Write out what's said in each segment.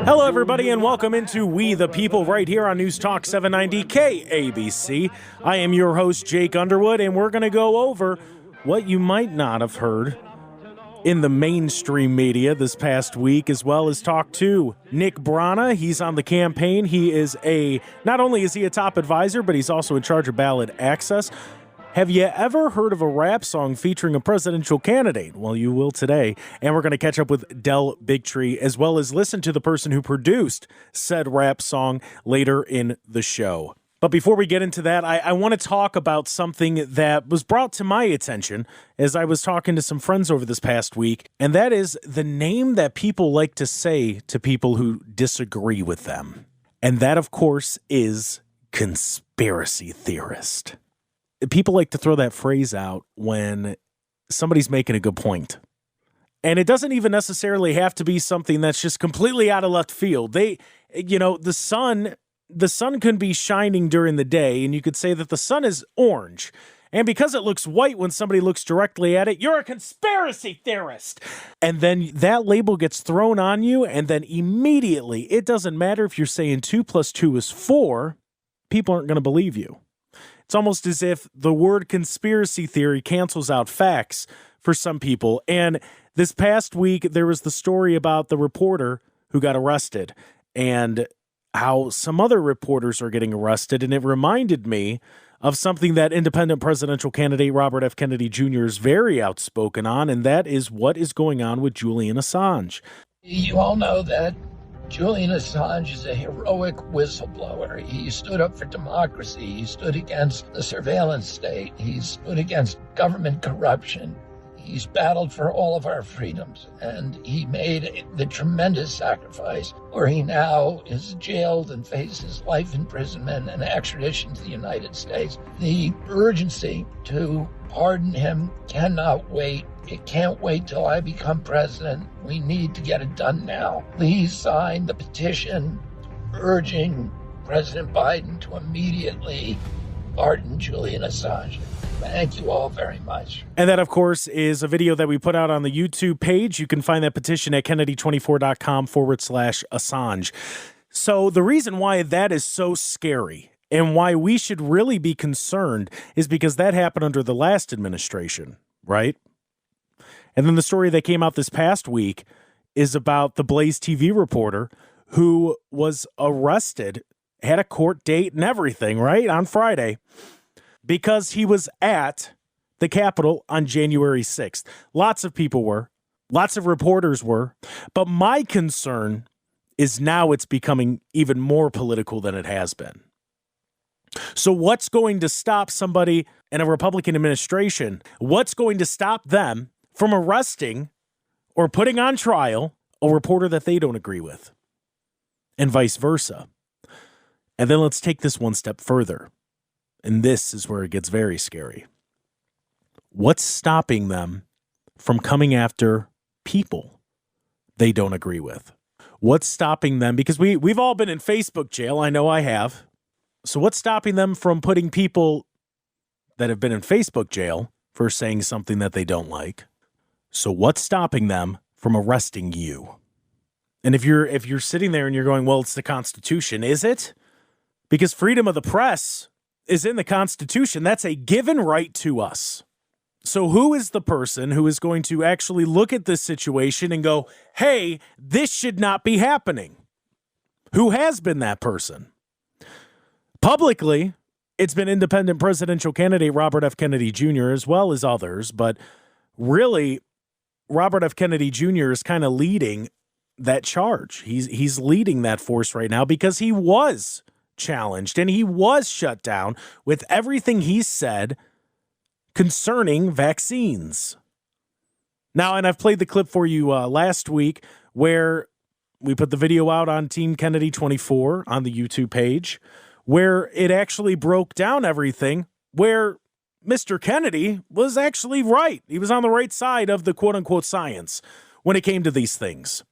Hello, everybody, and welcome into We the People right here on News Talk 790 KABC. I am your host, Jake Underwood, and we're going to go over what you might not have heard in the mainstream media this past week, as well as talk to Nick Brana. He's on the campaign. He is not only is he a top advisor, but he's also in charge of ballot access. Have you ever heard of a rap song featuring a presidential candidate? Well, you will today. And we're going to catch up with Del Bigtree, as well as listen to the person who produced said rap song later in the show. But before we get into that, I want to talk about something that was brought to my attention as I was talking to some friends over this past week, and that is the name that people like to say to people who disagree with them. And that, of course, is conspiracy theorist. People like to throw that phrase out when somebody's making a good point. And it doesn't even necessarily have to be something that's just completely out of left field. The sun can be shining during the day, and you could say that the sun is orange. And because it looks white when somebody looks directly at it, you're a conspiracy theorist. And then that label gets thrown on you, and then immediately, it doesn't matter if you're saying 2 + 2 is 4, people aren't going to believe you. It's almost as if the word conspiracy theory cancels out facts for some people. And this past week, there was the story about the reporter who got arrested and how some other reporters are getting arrested. And it reminded me of something that independent presidential candidate Robert F. Kennedy Jr. is very outspoken on, and that is what is going on with Julian Assange. You all know that Julian Assange is a heroic whistleblower. He stood up for democracy. He stood against the surveillance state. He stood against government corruption. He's battled for all of our freedoms, and he made the tremendous sacrifice where he now is jailed and faces life imprisonment and extradition to the United States. The urgency to pardon him cannot wait. It can't wait till I become president. We need to get it done now. Please sign the petition urging President Biden to immediately pardon Julian Assange. Thank you all very much. And that, of course, is a video that we put out on the YouTube page. You can find that petition at Kennedy24.com/Assange. So the reason why that is so scary and why we should really be concerned is because that happened under the last administration, right? And then the story that came out this past week is about the Blaze TV reporter who was arrested, had a court date and everything, right, on Friday, because he was at the Capitol on January 6th. Lots of people were. Lots of reporters were. But my concern is now it's becoming even more political than it has been. So what's going to stop somebody in a Republican administration? What's going to stop them from arresting or putting on trial a reporter that they don't agree with? And vice versa. And then let's take this one step further. And this is where it gets very scary. What's stopping them from coming after people they don't agree with? What's stopping them? Because we've all been in Facebook jail. I know I have. So what's stopping them from putting people that have been in Facebook jail for saying something that they don't like? So what's stopping them from arresting you? And if you're sitting there and you're going, well, it's the Constitution, is it? Because freedom of the press is in the Constitution. That's a given right to us. So who is the person who is going to actually look at this situation and go, hey, this should not be happening? Who has been that person? Publicly, it's been independent presidential candidate Robert F. Kennedy Jr. as well as others, but really, Robert F. Kennedy Jr. is kind of leading that charge. He's leading that force right now because he was challenged and he was shut down with everything he said concerning vaccines. Now, and I've played the clip for you last week where we put the video out on Team Kennedy 24 on the YouTube page, where it actually broke down everything, where Mr. Kennedy was actually right. He was on the right side of the quote-unquote science when it came to these things.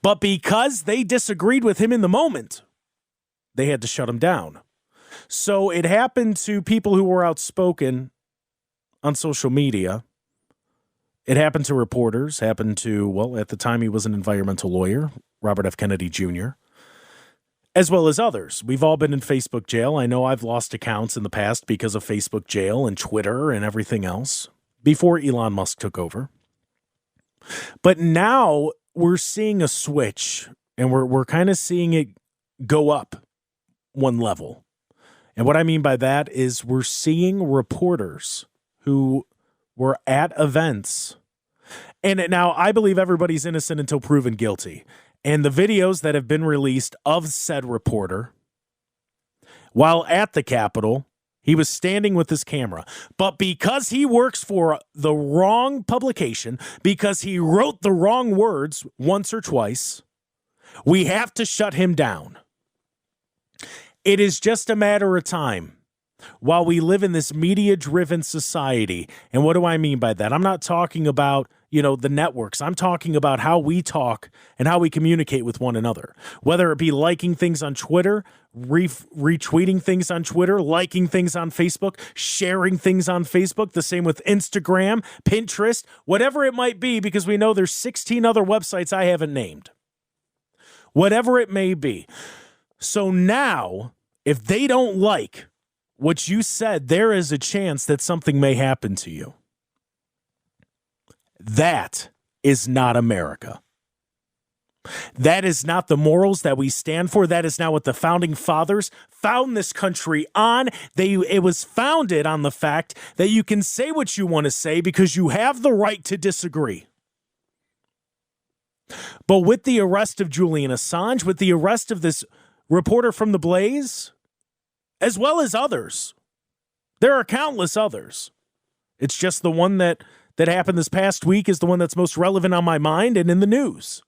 But because they disagreed with him in the moment, they had to shut him down. So it happened to people who were outspoken on social media It happened to reporters, happened to, well, at the time he was an environmental lawyer, Robert F. Kennedy Jr., as well as others. We've all been in Facebook jail. I know I've lost accounts in the past because of Facebook jail and Twitter and everything else before Elon Musk took over. But now we're seeing a switch, and we're kind of seeing it go up one level. And what I mean by that is we're seeing reporters who were at events. And now I believe everybody's innocent until proven guilty. And the videos that have been released of said reporter, while at the Capitol, he was standing with his camera. But because he works for the wrong publication, because he wrote the wrong words once or twice, we have to shut him down. It is just a matter of time while we live in this media-driven society. And what do I mean by that? I'm not talking about, the networks. I'm talking about how we talk and how we communicate with one another, whether it be liking things on Twitter, retweeting things on Twitter, liking things on Facebook, sharing things on Facebook, the same with Instagram, Pinterest, whatever it might be, because we know there's 16 other websites I haven't named. Whatever it may be. So now, if they don't like what you said, there is a chance that something may happen to you. That is not America. That is not the morals that we stand for. That is not what the founding fathers found this country on. It was founded on the fact that you can say what you want to say because you have the right to disagree. But with the arrest of Julian Assange, with the arrest of this reporter from The Blaze, as well as others, there are countless others. It's just the one that happened this past week is the one that's most relevant on my mind and in the news.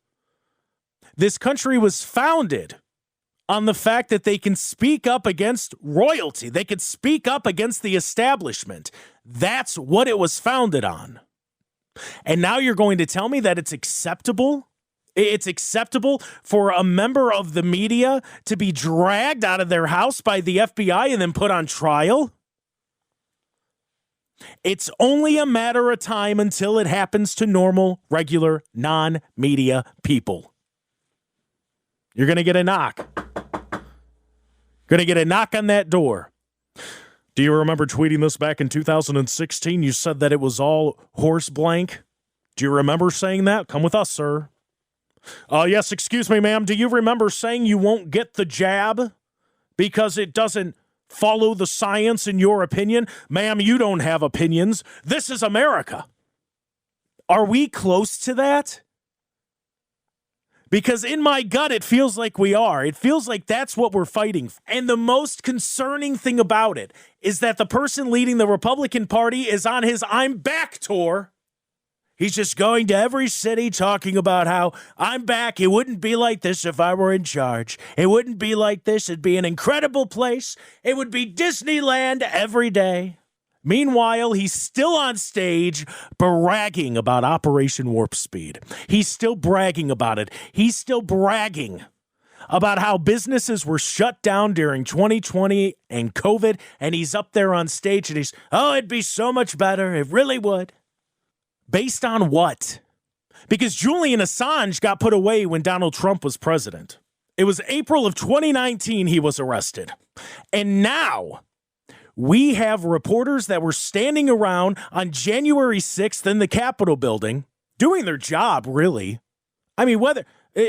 This country was founded on the fact that they can speak up against royalty. They could speak up against the establishment. That's what it was founded on. And now you're going to tell me that it's acceptable? It's acceptable for a member of the media to be dragged out of their house by the FBI and then put on trial? It's only a matter of time until it happens to normal, regular, non-media people. You're going to get a knock. Going to get a knock on that door. Do you remember tweeting this back in 2016? You said that it was all horse blank. Do you remember saying that? Come with us, sir. Yes, excuse me, ma'am. Do you remember saying you won't get the jab because it doesn't follow the science in your opinion? Ma'am, you don't have opinions. This is America. Are we close to that? Because in my gut, it feels like we are. It feels like that's what we're fighting. And the most concerning thing about it is that the person leading the Republican Party is on his I'm Back tour. He's just going to every city talking about how I'm back. It wouldn't be like this if I were in charge. It wouldn't be like this. It'd be an incredible place. It would be Disneyland every day. Meanwhile, he's still on stage bragging about Operation Warp Speed. He's still bragging about it. He's still bragging about how businesses were shut down during 2020 and COVID, and he's up there on stage and it'd be so much better. It really would. Based on what? Because Julian Assange got put away when Donald Trump was president. It was April of 2019 he was arrested. And now we have reporters that were standing around on January 6th in the Capitol building doing their job, really. I mean,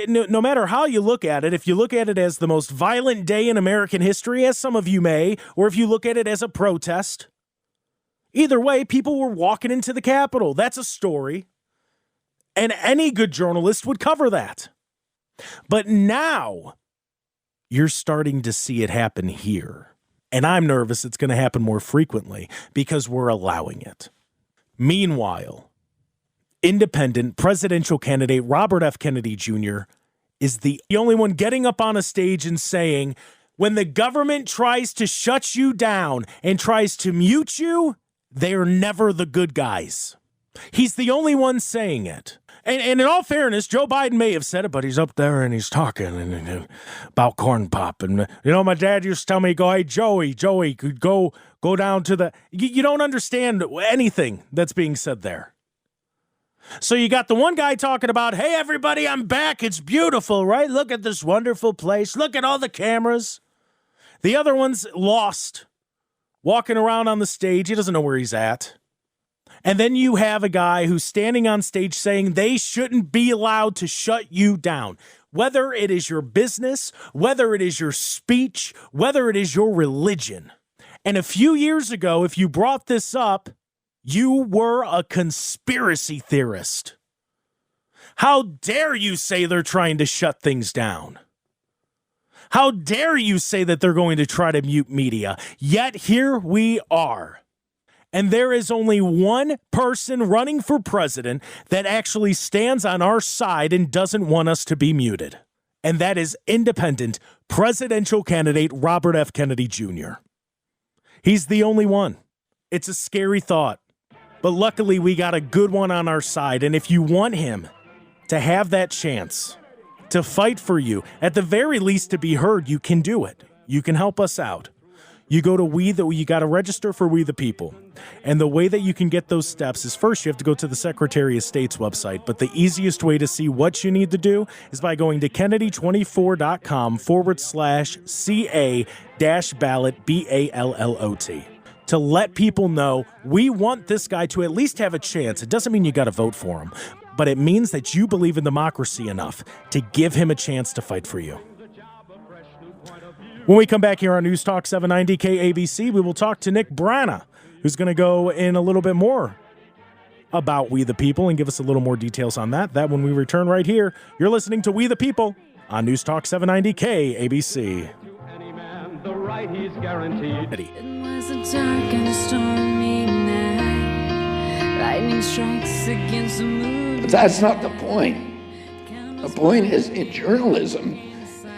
no matter how you look at it, if you look at it as the most violent day in American history, as some of you may, or if you look at it as a protest, either way, people were walking into the Capitol. That's a story. And any good journalist would cover that. But now you're starting to see it happen here. And I'm nervous it's going to happen more frequently because we're allowing it. Meanwhile, independent presidential candidate Robert F. Kennedy Jr. is the only one getting up on a stage and saying, when the government tries to shut you down and tries to mute you, they're never the good guys. He's the only one saying it. And in all fairness, Joe Biden may have said it, but he's up there and he's talking and about corn pop. And, my dad used to tell me, hey, Joey, could go down to the... You don't understand anything that's being said there. So you got the one guy talking about, hey, everybody, I'm back. It's beautiful, right? Look at this wonderful place. Look at all the cameras. The other one's lost, walking around on the stage. He doesn't know where he's at. And then you have a guy who's standing on stage saying they shouldn't be allowed to shut you down. Whether it is your business, whether it is your speech, whether it is your religion. And a few years ago, if you brought this up, you were a conspiracy theorist. How dare you say they're trying to shut things down? How dare you say that they're going to try to mute media? Yet here we are. And there is only one person running for president that actually stands on our side and doesn't want us to be muted. And that is independent presidential candidate Robert F. Kennedy Jr. He's the only one. It's a scary thought. But luckily, we got a good one on our side. And if you want him to have that chance to fight for you, at the very least to be heard, you can do it. You can help us out. You go to you got to register for We the People. And the way that you can get those steps is first you have to go to the Secretary of State's website. But the easiest way to see what you need to do is by going to Kennedy24.com/CA-ballot, BALLOT. To let people know we want this guy to at least have a chance. It doesn't mean you got to vote for him, but it means that you believe in democracy enough to give him a chance to fight for you. When we come back here on News Talk 790 KABC, we will talk to Nick Brana, who's going to go in a little bit more about We the People and give us a little more details on that. That when we return right here, you're listening to We the People on News Talk 790 KABC. The right he's guaranteed. It was a dark and a stormy night. Lightning strikes against the moon. But that's not the point. The point is in journalism,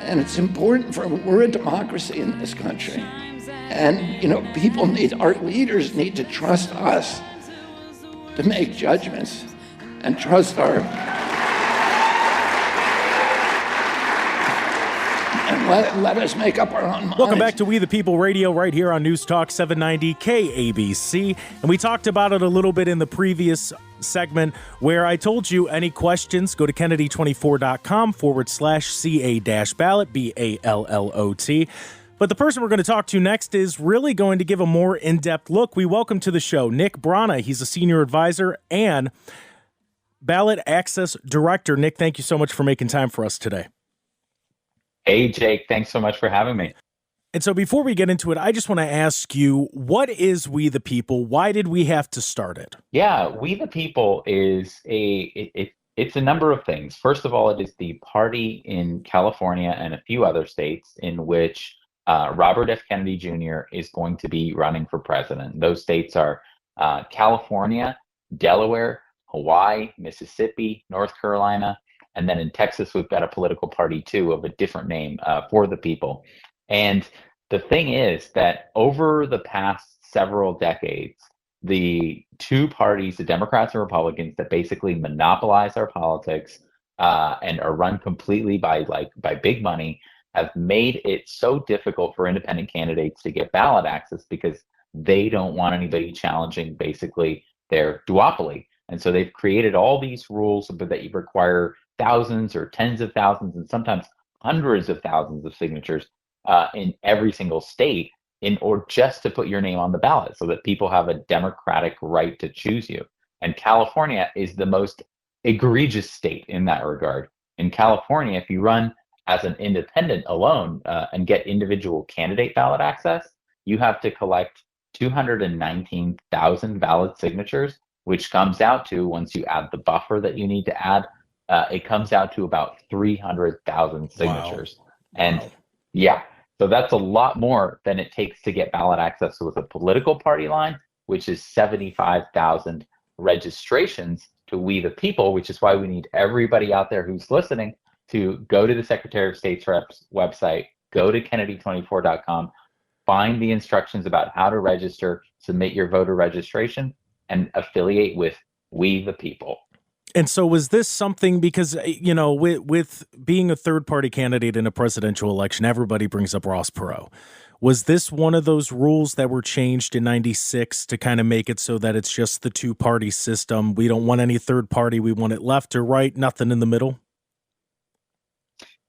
and it's important we're a democracy in this country. And, people our leaders need to trust us to make judgments and trust let us make up our own minds. Welcome back to We the People Radio right here on News Talk 790 KABC. And we talked about it a little bit in the previous segment where I told you any questions, go to Kennedy24.com/CA-ballot, BALLOT. But the person we're going to talk to next is really going to give a more in-depth look. We welcome to the show Nick Brana. He's a senior advisor and ballot access director. Nick, thank you so much for making time for us today. Hey, Jake, thanks so much for having me. And so before we get into it, I just want to ask you, what is We the People? Why did we have to start it? Yeah, We the People is it's a number of things. First of all, it is the party in California and a few other states in which Robert F. Kennedy Jr. is going to be running for president. Those states are California, Delaware, Hawaii, Mississippi, North Carolina, and then in Texas, we've got a political party, too, of a different name, For the People. And the thing is that over the past several decades, the two parties, the Democrats and Republicans, that basically monopolize our politics and are run completely by big money, have made it so difficult for independent candidates to get ballot access because they don't want anybody challenging basically their duopoly. And so they've created all these rules that you require thousands or tens of thousands and sometimes hundreds of thousands of signatures in every single state in order just to put your name on the ballot so that people have a democratic right to choose you. And California is the most egregious state in that regard. In California, if you run as an independent alone and get individual candidate ballot access, you have to collect 219,000 valid signatures, which comes out to, once you add the buffer that you need to add, it comes out to about 300,000 signatures. Wow. And yeah, so that's a lot more than it takes to get ballot access with a political party line, which is 75,000 registrations to We the People, which is why we need everybody out there who's listening to go to the Secretary of State's website, go to Kennedy24.com, find the instructions about how to register, submit your voter registration, and affiliate with We the People. And so was this something, because, with being a third-party candidate in a presidential election, everybody brings up Ross Perot. Was this one of those rules that were changed in 96 to kind of make it so that it's just the two-party system? We don't want any third party. We want it left or right, nothing in the middle?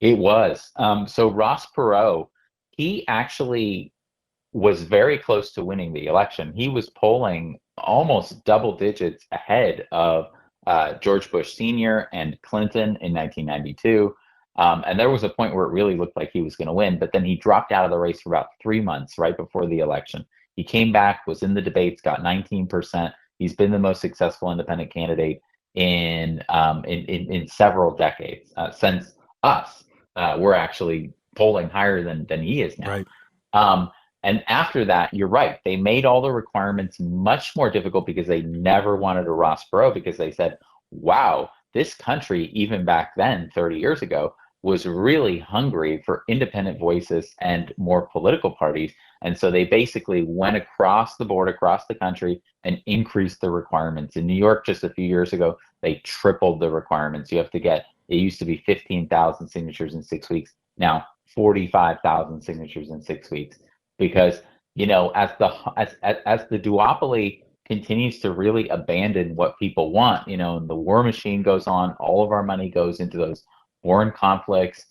It was. So Ross Perot, he actually was very close to winning the election. He was polling almost double digits ahead of George Bush Sr. and Clinton in 1992. And there was a point where it really looked like he was going to win, but then he dropped out of the race for about 3 months right before the election. He came back, was in the debates, got 19%. He's been the most successful independent candidate in several decades since us. We're actually polling higher than he is now. Right. And after that, you're right. They made all the requirements much more difficult because they never wanted a Ross Perot, because they said, wow, this country, even back then, 30 years ago, was really hungry for independent voices and more political parties. And so they basically went across the board, across the country, and increased the requirements. In New York, just a few years ago, they tripled the requirements. You have to get, it used to be 15,000 signatures in 6 weeks, now 45,000 signatures in 6 weeks. Because, you know, as the duopoly continues to really abandon what people want, you know, and the war machine goes on, all of our money goes into those foreign conflicts.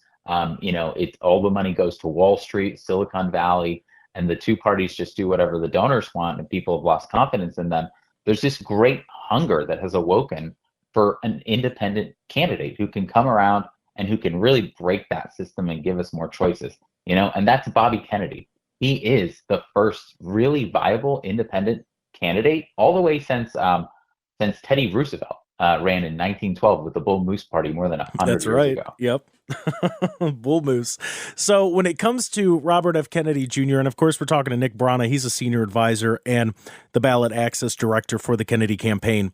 You know, it's all the money goes to Wall Street, Silicon Valley, and the two parties just do whatever the donors want, and people have lost confidence in them. There's this great hunger that has awoken for an independent candidate who can come around and who can really break that system and give us more choices, you know, and that's Bobby Kennedy. He is the first really viable independent candidate all the way since Teddy Roosevelt ran in 1912 with the Bull Moose Party more than 100 That's years right. ago. Yep. Bull Moose. So when it comes to Robert F. Kennedy Jr., and of course we're talking to Nick Brana, he's a senior advisor and the ballot access director for the Kennedy campaign.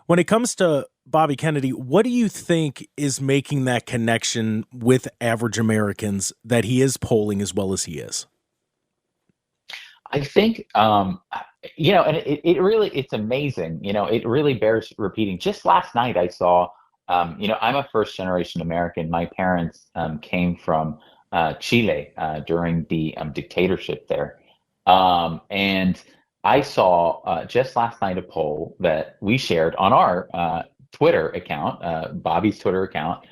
When it comes to Bobby Kennedy, what do you think is making that connection with average Americans that he is polling as well as he is? I think, you know, and it really, it's amazing. You know, it really bears repeating. Just last night I saw, you know, I'm a first generation American. My parents came from Chile during the dictatorship there. And I saw just last night a poll that we shared on our Twitter account, Bobby's Twitter account,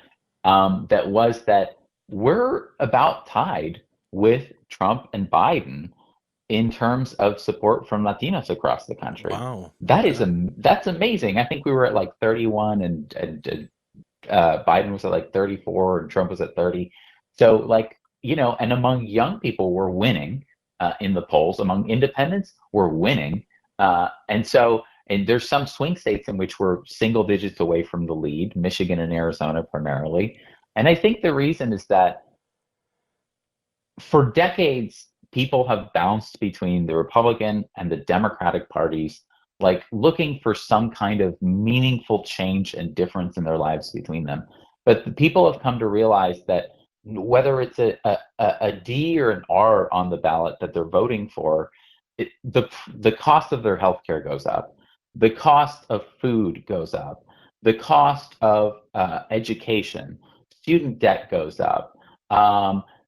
that was that we're about tied with Trump and Biden in terms of support from Latinos across the country. Wow. That's amazing. I think we were at like 31 and Biden was at like 34 and Trump was at 30. So like, you know, and among young people, we're winning in the polls. Among independents, we're winning. And there's some swing states in which we're single digits away from the lead, Michigan and Arizona primarily. And I think the reason is that for decades, people have bounced between the Republican and the Democratic parties, like looking for some kind of meaningful change and difference in their lives between them. But the people have come to realize that whether it's a D or an R on the ballot that they're voting for, the cost of their healthcare goes up, the cost of food goes up, the cost of education, student debt goes up.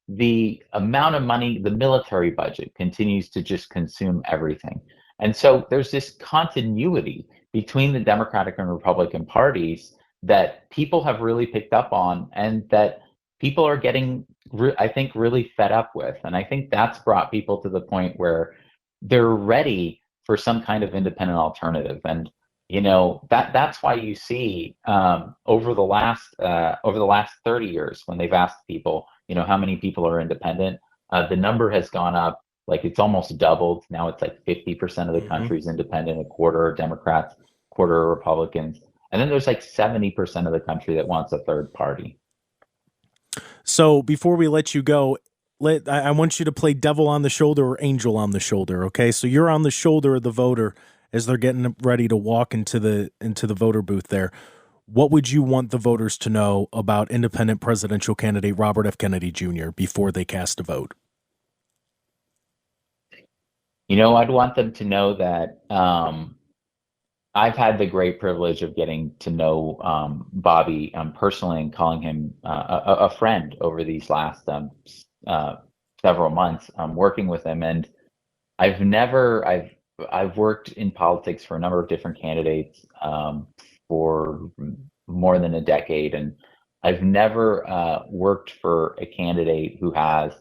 The amount of money, the military budget continues to just consume everything. And so there's this continuity between the Democratic and Republican parties that people have really picked up on and that people are getting, I think, really fed up with. And I think that's brought people to the point where they're ready for some kind of independent alternative. And, you know, that's why you see over the last 30 years, when they've asked people, you know, how many people are independent, the number has gone up, like it's almost doubled. Now it's like 50% of the country's independent, a quarter are Democrats, a quarter are Republicans. And then there's like 70% of the country that wants a third party. So before we let you go, I want you to play devil on the shoulder or angel on the shoulder. Okay. So you're on the shoulder of the voter as they're getting ready to walk into the voter booth there. What would you want the voters to know about independent presidential candidate Robert F. Kennedy Jr. before they cast a vote? You know, I'd want them to know that I've had the great privilege of getting to know Bobby personally and calling him a friend over these last several months working with him, and I've worked in politics for a number of different candidates for more than a decade, and I've never worked for a candidate who has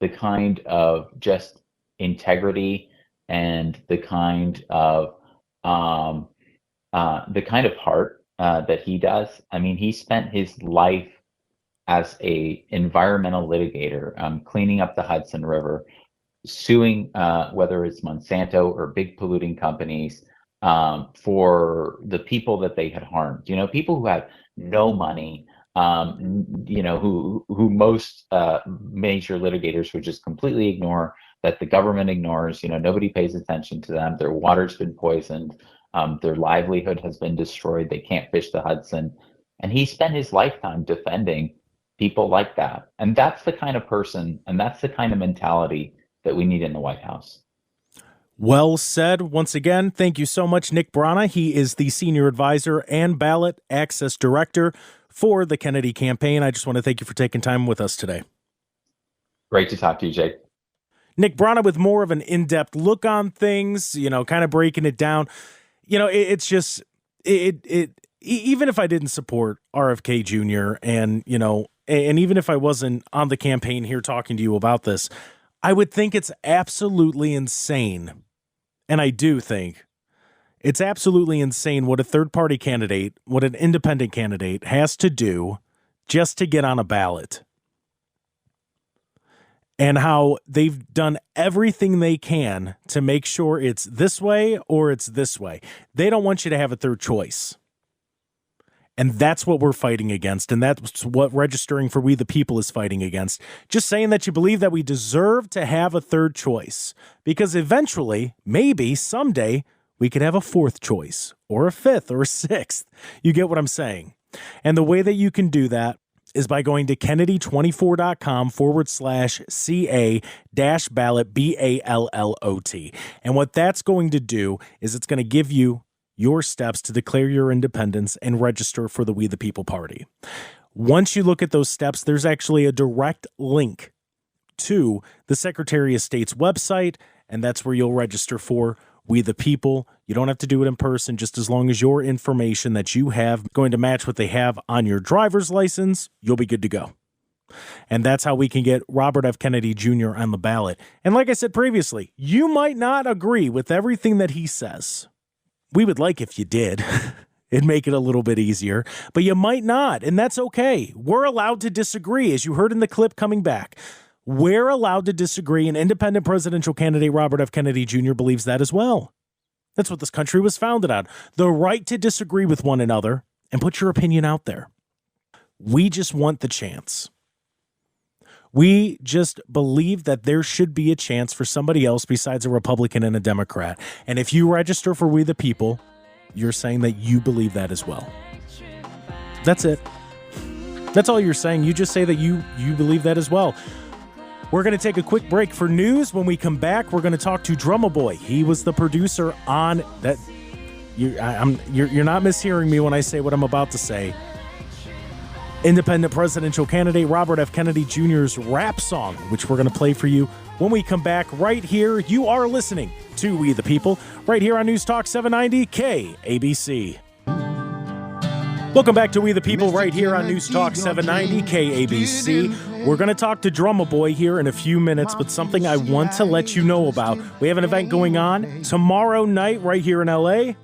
the kind of just integrity and the kind of heart that he does. I mean, he spent his life as a environmental litigator, cleaning up the Hudson River, suing whether it's Monsanto or big polluting companies for the people that they had harmed. You know, people who have no money. You know, who most major litigators would just completely ignore, that the government ignores. You know, nobody pays attention to them. Their water's been poisoned. Their livelihood has been destroyed. They can't fish the Hudson. And he spent his lifetime defending people like that. And that's the kind of person, and that's the kind of mentality that we need in the White House. Well said. Once again, thank you so much, Nick Brana. He is the Senior Advisor and Ballot Access Director for the Kennedy campaign. I just want to thank you for taking time with us today. Great to talk to you, Jake. Nick Brana with more of an in-depth look on things, you know, kind of breaking it down. You know, it's just, even if I didn't support RFK Jr. and, you know, and even if I wasn't on the campaign here talking to you about this, I would think it's absolutely insane. And I do think it's absolutely insane what a third-party candidate, what an independent candidate has to do just to get on a ballot. And how they've done everything they can to make sure it's this way or it's this way. They don't want you to have a third choice. And that's what we're fighting against. And that's what registering for We the People is fighting against. Just saying that you believe that we deserve to have a third choice. Because eventually, maybe someday, we could have a fourth choice or a fifth or a sixth. You get what I'm saying? And the way that you can do that is by going to Kennedy24.com/CA-ballot, BALLOT. And what that's going to do is it's going to give you your steps to declare your independence and register for the We the People Party. Once you look at those steps, there's actually a direct link to the Secretary of State's website, and that's where you'll register for We the People. You don't have to do it in person, just as long as your information that you have going to match what they have on your driver's license, you'll be good to go. And that's how we can get Robert F. Kennedy Jr. on the ballot. And like I said previously, you might not agree with everything that he says. We would like if you did. It'd make it a little bit easier, but you might not, and that's okay. We're allowed to disagree, as you heard in the clip coming back. We're allowed to disagree, and independent presidential candidate Robert F. Kennedy Jr. believes that as well. That's what this country was founded on. The right to disagree with one another and put your opinion out there. We just want the chance. We just believe that there should be a chance for somebody else besides a Republican and a Democrat. And if you register for We the People, you're saying that you believe that as well. That's it. That's all you're saying. You just say that you believe that as well. We're going to take a quick break for news. When we come back, we're going to talk to Drumma Boy. He was the producer on that. You're not mishearing me when I say what I'm about to say. Independent presidential candidate Robert F. Kennedy Jr.'s rap song, which we're going to play for you when we come back right here. You are listening to We the People right here on News Talk 790 KABC. Welcome back to We the People right here on News Talk 790 KABC. We're going to talk to Drumma Boy here in a few minutes, but something I want to let you know about. We have an event going on tomorrow night right here in LA.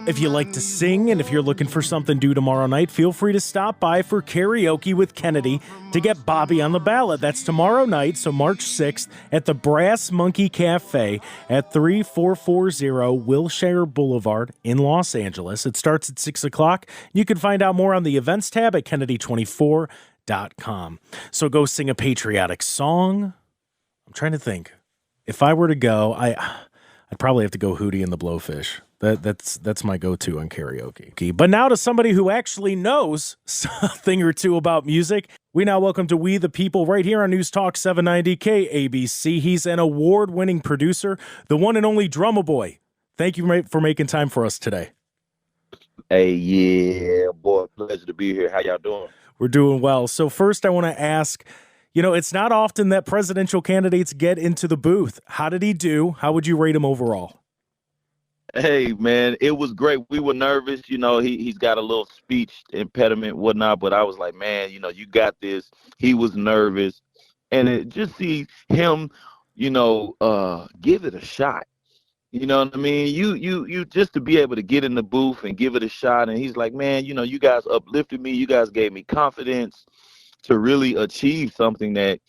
If you like to sing and if you're looking for something to do tomorrow night, feel free to stop by for Karaoke with Kennedy to get Bobby on the ballot. That's tomorrow night, so March 6th at the Brass Monkey Cafe at 3440 Wilshire Boulevard in Los Angeles. It starts at 6 o'clock. You can find out more on the events tab at Kennedy24.com. So go sing a patriotic song. I'm trying to think. If I were to go, I'd probably have to go Hootie and the Blowfish. That's my go-to on karaoke. But now to somebody who actually knows something or two about music. We now welcome to We the People right here on News Talk 790 KABC. He's an award-winning producer, the one and only Drumma Boy. Thank you for making time for us today. Hey, yeah, boy, pleasure to be here. How y'all doing? We're doing well. So first I want to ask, It's not often that presidential candidates get into the booth. How did he do? How would you rate him overall? Hey, man, it was great. We were nervous. He's got a little speech impediment, whatnot, but I was like, man, you got this. He was nervous. And it just see him, give it a shot. You know what I mean? You just to be able to get in the booth and give it a shot. And he's like, man, you guys uplifted me. You guys gave me confidence to really achieve something that,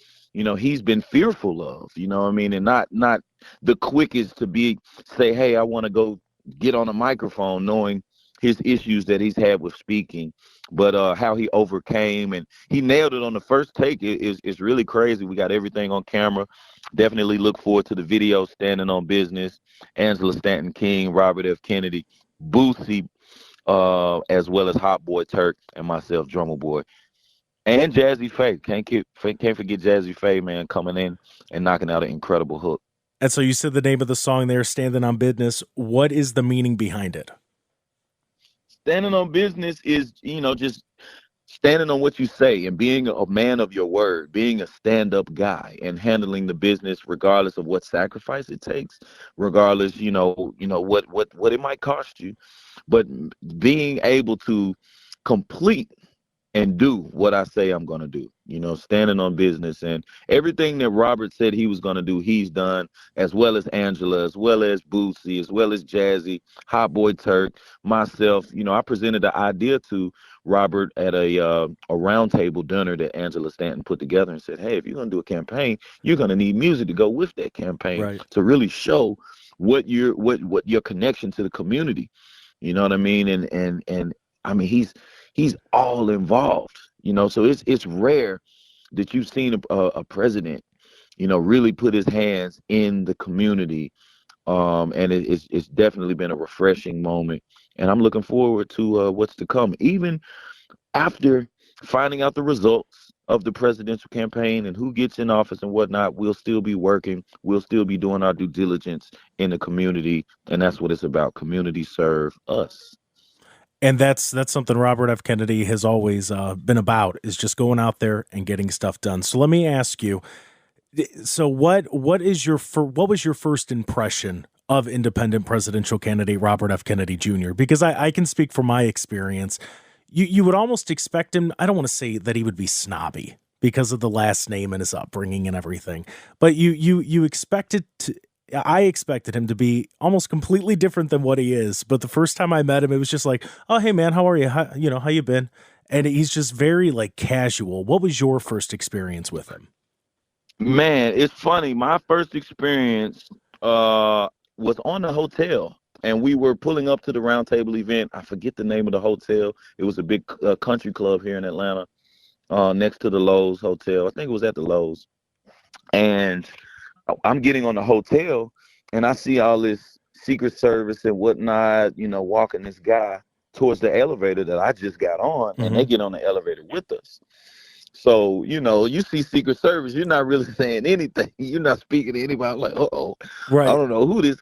he's been fearful of, you know what I mean? And not the quickest to say, hey, I want to go get on a microphone, knowing his issues that he's had with speaking, but how he overcame, and he nailed it on the first take is really crazy. We got everything on camera. Definitely look forward to the video, Standing on Business, Angela Stanton King, Robert F. Kennedy, Boosie, as well as Hot Boy Turk, and myself, Drummer Boy. And Jazzy Faye. Can't forget Jazzy Faye, man, coming in and knocking out an incredible hook. And so you said the name of the song there, Standing on Business. What is the meaning behind it? Standing on business is, just standing on what you say and being a man of your word, being a stand-up guy and handling the business regardless of what sacrifice it takes, regardless, what it might cost you, but being able to complete and do what I say I'm going to do, standing on business. And everything that Robert said he was going to do, he's done, as well as Angela, as well as Boosie, as well as Jazzy, Hot Boy Turk, myself. I presented the idea to Robert at a roundtable dinner that Angela Stanton put together and said, hey, if you're going to do a campaign, you're going to need music to go with that campaign, right, to really show what your connection to the community. You know what I mean? And I mean, he's all involved, so it's rare that you've seen a president, really put his hands in the community. And it's definitely been a refreshing moment. And I'm looking forward to what's to come, even after finding out the results of the presidential campaign and who gets in office and whatnot. We'll still be working. We'll still be doing our due diligence in the community. And that's what it's about. Community serve us. And that's something Robert F. Kennedy has always been about, is just going out there and getting stuff done. So let me ask you, so what was your first impression of independent presidential candidate Robert F. Kennedy Jr.? Because I can speak from my experience. You would almost expect him, I don't want to say that he would be snobby because of the last name and his upbringing and everything, but you expected to. I expected him to be almost completely different than what he is. But the first time I met him, it was just like, oh, hey, man, how are you? How you been? And he's just very casual. What was your first experience with him? Man, it's funny. My first experience was on the hotel, and we were pulling up to the roundtable event. I forget the name of the hotel. It was a big country club here in Atlanta, next to the Lowe's Hotel. I think it was at the Lowe's. And I'm getting on the hotel, and I see all this Secret Service and whatnot, walking this guy towards the elevator that I just got on, and they get on the elevator with us. So, you see Secret Service, you're not really saying anything. You're not speaking to anybody. I'm like, right. I don't know who this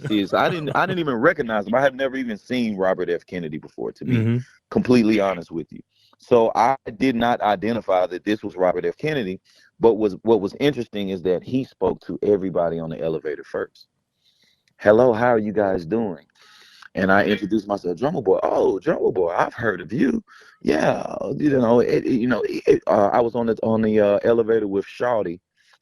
is. I didn't even recognize him. I have never even seen Robert F. Kennedy before, to be completely honest with you. So I did not identify that this was Robert F. Kennedy. But what was interesting is that he spoke to everybody on the elevator first. Hello, how are you guys doing? And I introduced myself, Drummer Boy. Oh, Drummer Boy, I've heard of you. Yeah, I was on the elevator with Shawty,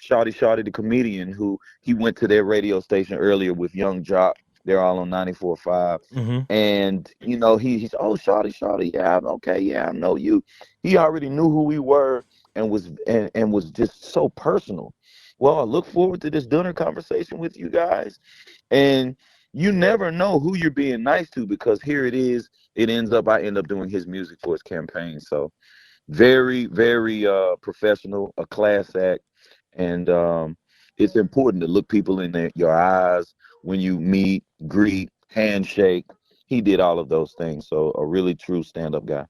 the comedian, who he went to their radio station earlier with Young Jock. They're all on 94.5. And, he's, oh, Shawty, yeah, okay, yeah, I know you. He already knew who we were and was just so personal. Well, I look forward to this dinner conversation with you guys. And you never know who you're being nice to, because here it is. I end up doing his music for his campaign. So very, very professional, a class act. And it's important to look people in your eyes when you meet, greet, handshake. He did all of those things. So a really true stand-up guy.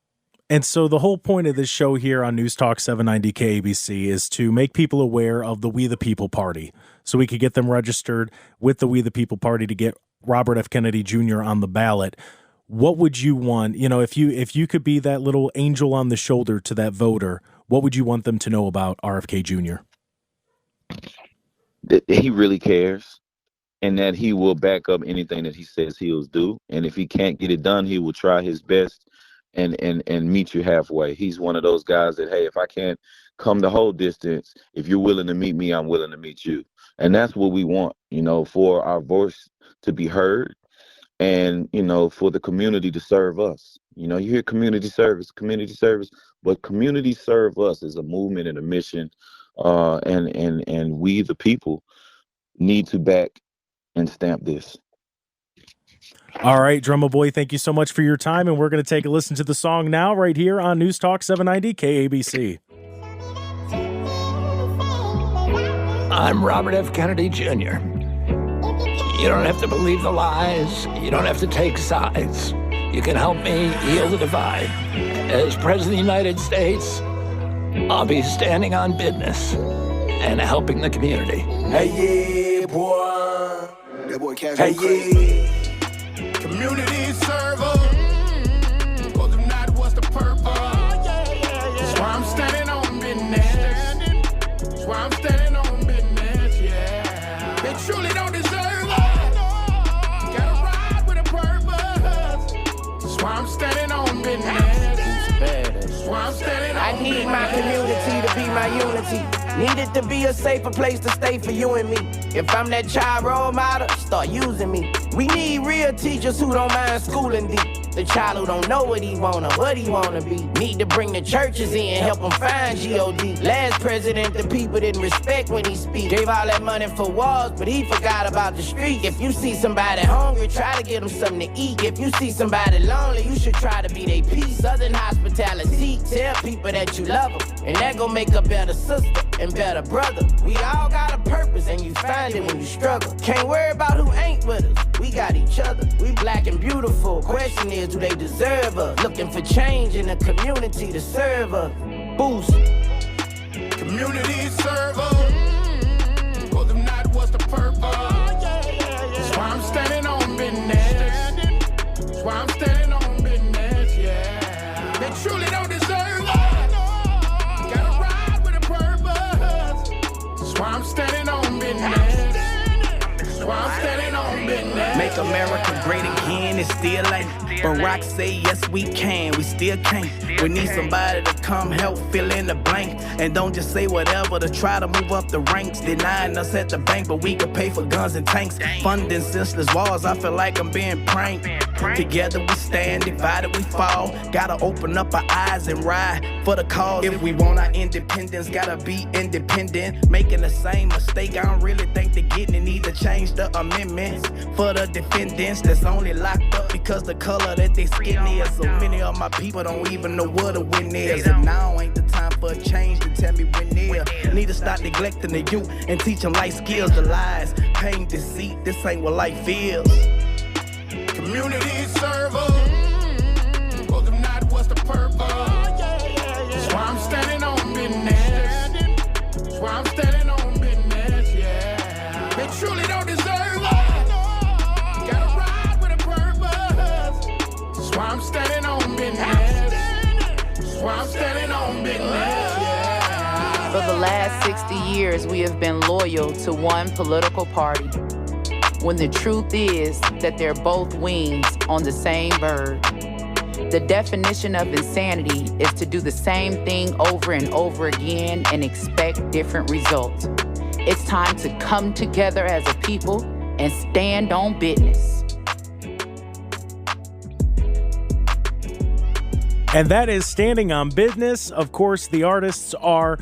And so the whole point of this show here on News Talk 790 KABC is to make people aware of the We the People Party, so we could get them registered with the We the People Party to get Robert F. Kennedy Jr. on the ballot. What would you want? If you could be that little angel on the shoulder to that voter, what would you want them to know about RFK Jr.? That he really cares, and that he will back up anything that he says he'll do. And if he can't get it done, he will try his best and meet you halfway. He's one of those guys that, hey, if I can't come the whole distance, if you're willing to meet me, I'm willing to meet you. And that's what we want, for our voice to be heard and, for the community to serve us. You hear community service, but community serve us is a movement and a mission. And we, the people, need to back and stamp this. All right, Drummer Boy, thank you so much for your time, and we're going to take a listen to the song now right here on News Talk 790 KABC. I'm Robert F. Kennedy Jr. You don't have to believe the lies. You don't have to take sides. You can help me heal the divide. As President of the United States, I'll be standing on business and helping the community. Hey, yeah, boy. That boy Cash. Hey, yeah. Community server. Cause if not, what's the purpose? That's why I'm standing on business. That's why I'm standing on business, yeah. They truly don't deserve it. Gotta ride with a purpose. That's why I'm standing on business. That's why I'm standing on I need my community to be my unity. Need it to be a safer place to stay for you and me. If I'm that child role model, start using me. We need real teachers who don't mind schooling deep. The child who don't know what he wanna be. Need to bring the churches in, help them find G.O.D. Last president, the people didn't respect when he speak. Gave all that money for walls, but he forgot about the street. If you see somebody hungry, try to get them something to eat. If you see somebody lonely, you should try to be their peace. Southern hospitality, tell people that you love them. And that gon' make a better sister and better brother. We all got a purpose, and you find it when you struggle. Can't worry about who ain't with us. We got each other. We black and beautiful. Question is, do they deserve us? Looking for change in the community to serve us. Boost. community server. Cause if not, what's the purpose? That's why I'm standing on business. That's why I'm standing on business, yeah. They truly don't deserve it. Gotta ride with a purpose. That's why I'm standing on business. That's why I'm standing on business. Make America great again, it's still like Barack say yes we can, we still can't. We need somebody to come help fill in the blank. And don't just say whatever to try to move up the ranks. Denying us at the bank, but we could pay for guns and tanks. Funding senseless wars, I feel like I'm being pranked. Together we stand, divided we fall. Gotta open up our eyes and ride for the cause. If we want our independence, gotta be independent. Making the same mistake, I don't really think they're getting it. Need to change the amendments for the defendants that's only locked up because the color that they skin is. So many of my people don't even know what a win is. And now ain't the time for a change to tell me when near. Need to stop neglecting the youth and teach them life skills. The lies, pain, deceit, this ain't what life is. Community server. Cause if not, what's the purpose? That's why I'm standing on business. That's why I'm standing on business, yeah. They truly don't deserve it. Gotta ride with a purpose. That's why I'm standing on business. That's why I'm standing on business, yeah. For the last 60 years, we have been loyal to one political party, when the truth is that they're both wings on the same bird. The definition of insanity is to do the same thing over and over again and expect different results. It's time to come together as a people and stand on business. And that is Standing on Business. Of course, the artists are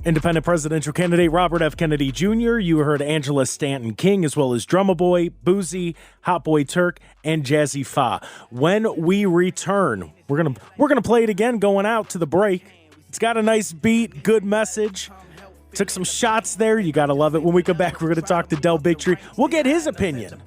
Independent presidential candidate Robert F. Kennedy Jr. You heard Angela Stanton King, as well as Drumma Boy, Boozy, Hot Boy Turk, and Jazzy Fa. When we return, we're gonna play it again going out to the break. It's got a nice beat, good message. Took some shots there. You gotta love it. When we come back, we're gonna talk to Del Bigtree. We'll get his opinion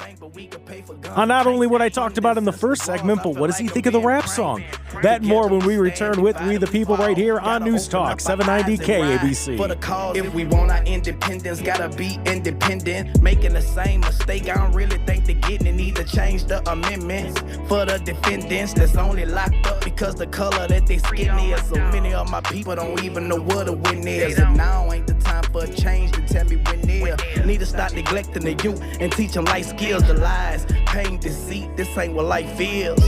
on not only what I talked about in the first segment, but what does he think of the rap song? That and more when we return with We the People right here on News Talk 790 KABC. For the cause, if we want our independence, gotta be independent. Making the same mistake, I don't really think they're getting it. Need to change the amendments for the defendants that's only locked up because because the color that they skin is. So many of my people don't even know what a win is. And now ain't the time for a change to tell me when near. Need to stop neglecting the youth and teach them life skills. The lies, pain, deceit, this ain't what life is.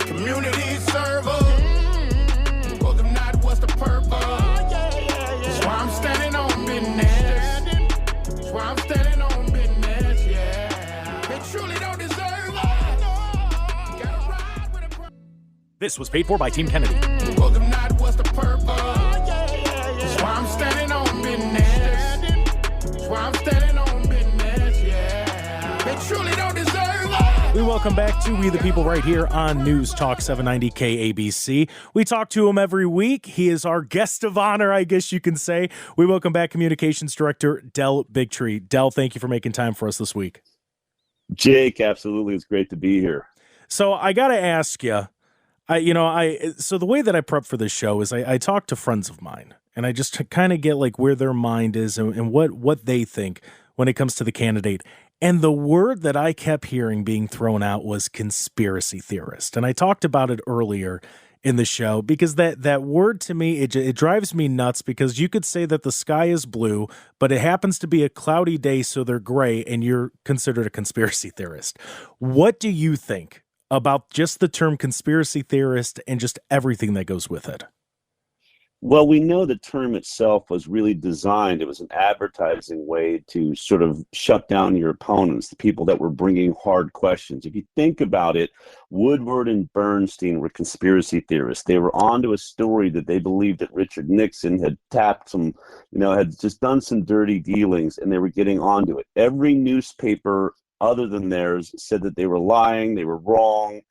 Community service. Told them not what's the purpose. That's why I'm standing on business. That's why I'm standing on business, yeah. They truly don't deserve it. Gotta ride with a purpose. This was paid for by Team Kennedy. Told them not what's the purpose. That's why I'm standing on business. That's why I'm standing on business, yeah. They truly don't deserve it. We welcome back to We the People right here on News Talk 790 KABC. We talk to him every week. He is our guest of honor, I guess you can say. We welcome back Communications Director Del Bigtree. Del, thank you for making time for us this week. Jake, absolutely. It's great to be here. So I got to ask you, so the way that I prep for this show is I talk to friends of mine, and I just kind of get like where their mind is and what they think when it comes to the candidate. And the word that I kept hearing being thrown out was conspiracy theorist. And I talked about it earlier in the show because that word to me, it drives me nuts because you could say that the sky is blue, but it happens to be a cloudy day, so they're gray, and you're considered a conspiracy theorist. What do you think about just the term conspiracy theorist and just everything that goes with it? Well, we know the term itself was really designed. It was an advertising way to sort of shut down your opponents, the people that were bringing hard questions. If you think about it, Woodward and Bernstein were conspiracy theorists. They were onto a story that they believed that Richard Nixon had tapped some, had just done some dirty dealings, and they were getting onto it. Every newspaper other than theirs said that they were lying, they were wrong.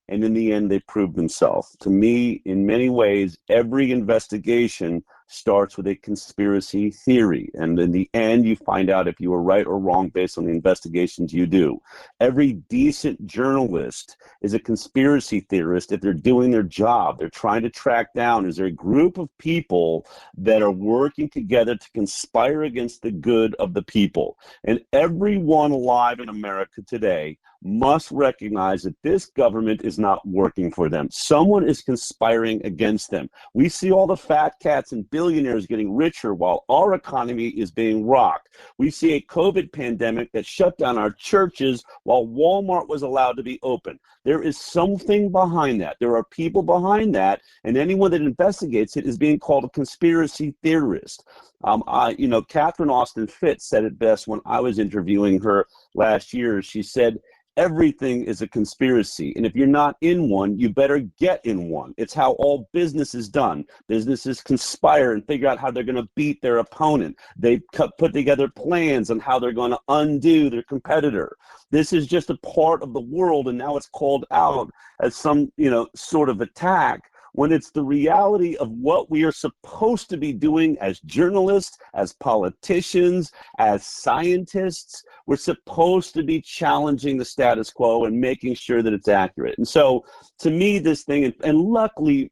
And in the end, they proved themselves. To me, in many ways, every investigation starts with a conspiracy theory. And in the end, you find out if you were right or wrong based on the investigations you do. Every decent journalist is a conspiracy theorist if they're doing their job. They're trying to track down, is there a group of people that are working together to conspire against the good of the people? And everyone alive in America today must recognize that this government is not working for them. Someone is conspiring against them. We see all the fat cats and billionaires getting richer while our economy is being rocked. We see a COVID pandemic that shut down our churches while Walmart was allowed to be open. There is something behind that. There are people behind that, and anyone that investigates it is being called a conspiracy theorist. Catherine Austin Fitts said it best when I was interviewing her last year. She said, everything is a conspiracy, and if you're not in one, you better get in one. It's how all business is done. Businesses conspire and figure out how they're going to beat their opponent. They put together plans on how they're going to undo their competitor. This is just a part of the world, and now it's called out as some, sort of attack, when it's the reality of what we are supposed to be doing as journalists, as politicians, as scientists. We're supposed to be challenging the status quo and making sure that it's accurate. And so to me, this thing, and luckily,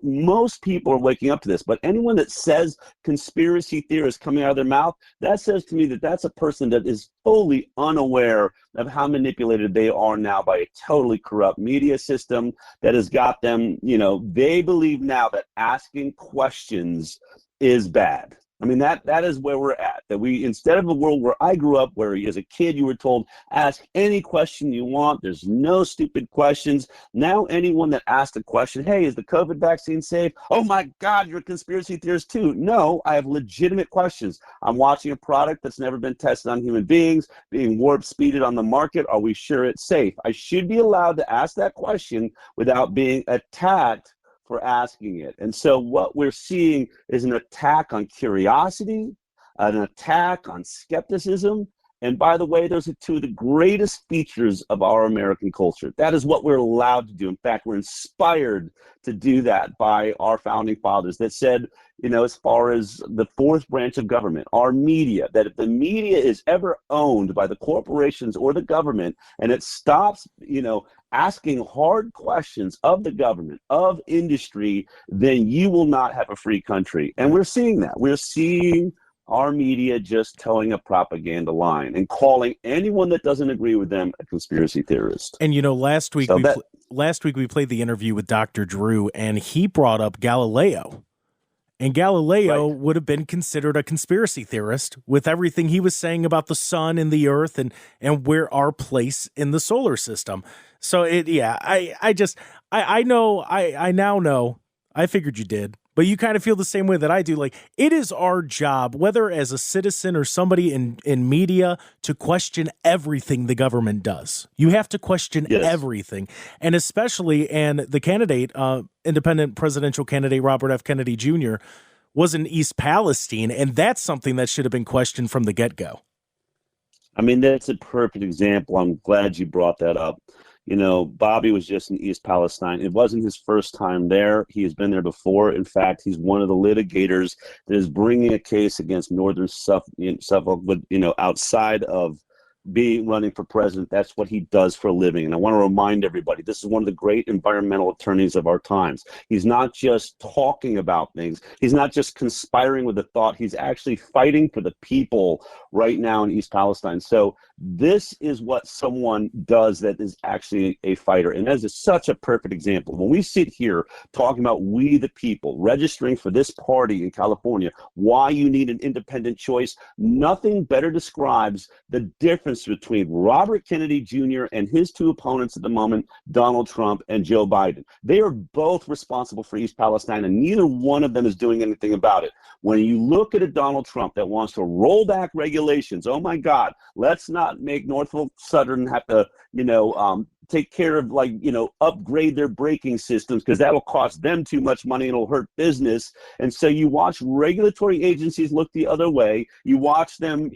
most people are waking up to this, but anyone that says conspiracy theorists coming out of their mouth, that says to me that that's a person that is fully unaware of how manipulated they are now by a totally corrupt media system that has got them, they believe now that asking questions is bad. I mean, that is where we're at. That we, instead of a world where I grew up, where as a kid you were told, ask any question you want, there's no stupid questions. Now anyone that asks a question, hey, is the COVID vaccine safe? Oh my God, you're a conspiracy theorist too. No, I have legitimate questions. I'm watching a product that's never been tested on human beings, being warp speeded on the market. Are we sure it's safe? I should be allowed to ask that question without being attacked for asking it. And so what we're seeing is an attack on curiosity, an attack on skepticism. And by the way, those are two of the greatest features of our American culture. That is what we're allowed to do. In fact, we're inspired to do that by our founding fathers that said, as far as the fourth branch of government, our media, that if the media is ever owned by the corporations or the government and it stops, asking hard questions of the government, of industry, then you will not have a free country. And we're seeing that. We're seeing our media just telling a propaganda line and calling anyone that doesn't agree with them a conspiracy theorist. And last week we played the interview with Dr. Drew, and he brought up Galileo. And Galileo would have been considered a conspiracy theorist with everything he was saying about the sun and the earth and where our place in the solar system. So I now know, I figured you did, but you kind of feel the same way that I do. Like, it is our job, whether as a citizen or somebody in media, to question everything the government does. You have to question everything. And especially, and the candidate, independent presidential candidate Robert F. Kennedy Jr. was in East Palestine, and that's something that should have been questioned from the get-go. I mean, that's a perfect example. I'm glad you brought that up. Bobby was just in East Palestine. It wasn't his first time there. He has been there before. In fact, he's one of the litigators that is bringing a case against Northern Suffolk, outside of running for president. That's what he does for a living. And I want to remind everybody, this is one of the great environmental attorneys of our times. He's not just talking about things. He's not just conspiring with the thought. He's actually fighting for the people right now in East Palestine. So this is what someone does that is actually a fighter. And that is such a perfect example. When we sit here talking about we the people, registering for this party in California, why you need an independent choice, nothing better describes the difference between Robert Kennedy Jr. and his two opponents at the moment, Donald Trump and Joe Biden. They are both responsible for East Palestine, and neither one of them is doing anything about it. When you look at a Donald Trump that wants to roll back regulations, oh my God, let's not make Norfolk Southern have to, take care of, upgrade their braking systems because that'll cost them too much money and it'll hurt business. And so you watch regulatory agencies look the other way. You watch them,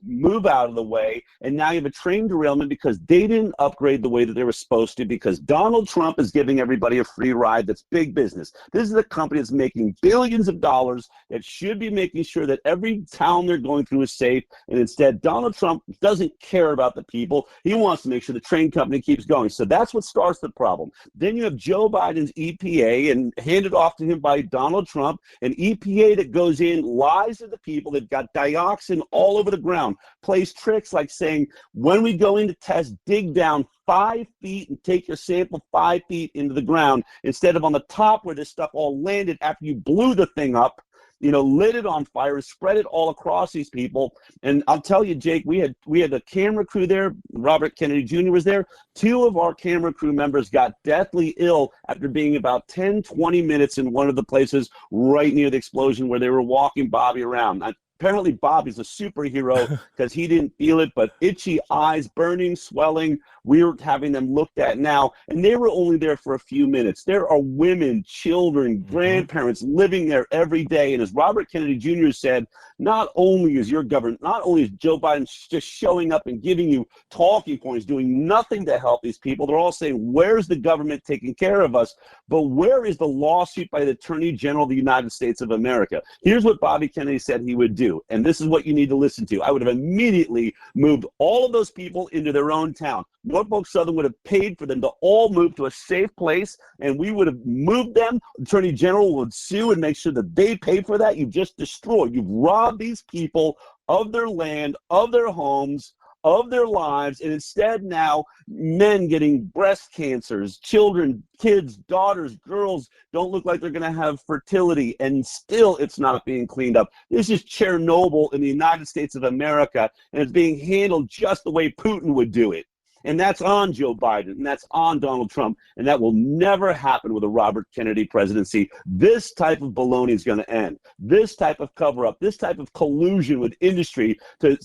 move out of the way. And now you have a train derailment because they didn't upgrade the way that they were supposed to, because Donald Trump is giving everybody a free ride. That's big business. This is a company that's making billions of dollars that should be making sure that every town they're going through is safe. And instead, Donald Trump doesn't care about the people. He wants to make sure the train company keeps going. So that's what starts the problem. Then you have Joe Biden's EPA and handed off to him by Donald Trump, an EPA that goes in, lies to the people, that got dioxin all over the ground, plays tricks like saying, when we go in to test, dig down 5 feet and take your sample 5 feet into the ground instead of on the top where this stuff all landed after you blew the thing up. Lit it on fire, spread it all across these people. And I'll tell you, Jake, we had a camera crew there. Robert Kennedy Jr. was there. 2 of our camera crew members got deathly ill after being about 10, 20 minutes in one of the places right near the explosion where they were walking Bobby around. Apparently Bobby's a superhero because he didn't feel it, but itchy eyes, burning, swelling. We were having them looked at now, and they were only there for a few minutes. There are women, children, grandparents living there every day. And as Robert Kennedy Jr. said, not only is your government, not only is Joe Biden just showing up and giving you talking points, doing nothing to help these people, they're all saying, where's the government taking care of us? But where is the lawsuit by the Attorney General of the United States of America? Here's what Bobby Kennedy said he would do. And this is what you need to listen to. I would have immediately moved all of those people into their own town. Norfolk Southern would have paid for them to all move to a safe place, and we would have moved them. Attorney General would sue and make sure that they pay for that. You've just destroyed. You've robbed these people of their land, of their homes, of their lives, and instead now men getting breast cancers, children, kids, daughters, girls don't look like they're going to have fertility, and still it's not being cleaned up. This is Chernobyl in the United States of America, and it's being handled just the way Putin would do it. And that's on Joe Biden, and that's on Donald Trump, and that will never happen with a Robert Kennedy presidency. This type of baloney is going to end. This type of cover-up, this type of collusion with industry to,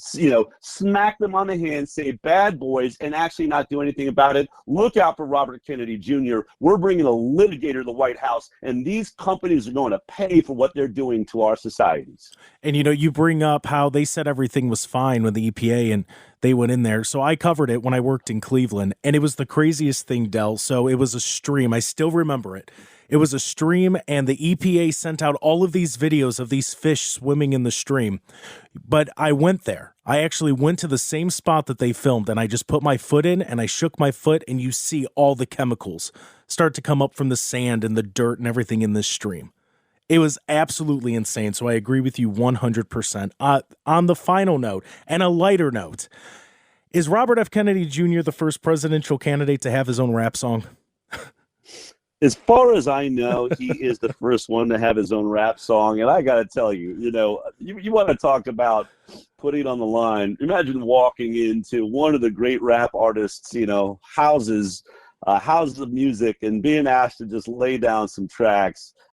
smack them on the hand, say bad boys, and actually not do anything about it. Look out for Robert Kennedy Jr. We're bringing a litigator to the White House, and these companies are going to pay for what they're doing to our societies. And, you bring up how they said everything was fine with the EPA, and they went in there. So I covered it when I worked in Cleveland, and it was the craziest thing, Del. So it was a stream. I still remember it. It was a stream, and the EPA sent out all of these videos of these fish swimming in the stream. But I went there. I actually went to the same spot that they filmed, and I just put my foot in, and I shook my foot, and you see all the chemicals start to come up from the sand and the dirt and everything in this stream. It was absolutely insane. So I agree with you 100%. On the final note, and a lighter note, is Robert F. Kennedy Jr. the first presidential candidate to have his own rap song? As far as I know, he is the first one to have his own rap song. And I got to tell you, you want to talk about putting on the line. Imagine walking into one of the great rap artists, houses of music, and being asked to just lay down some tracks.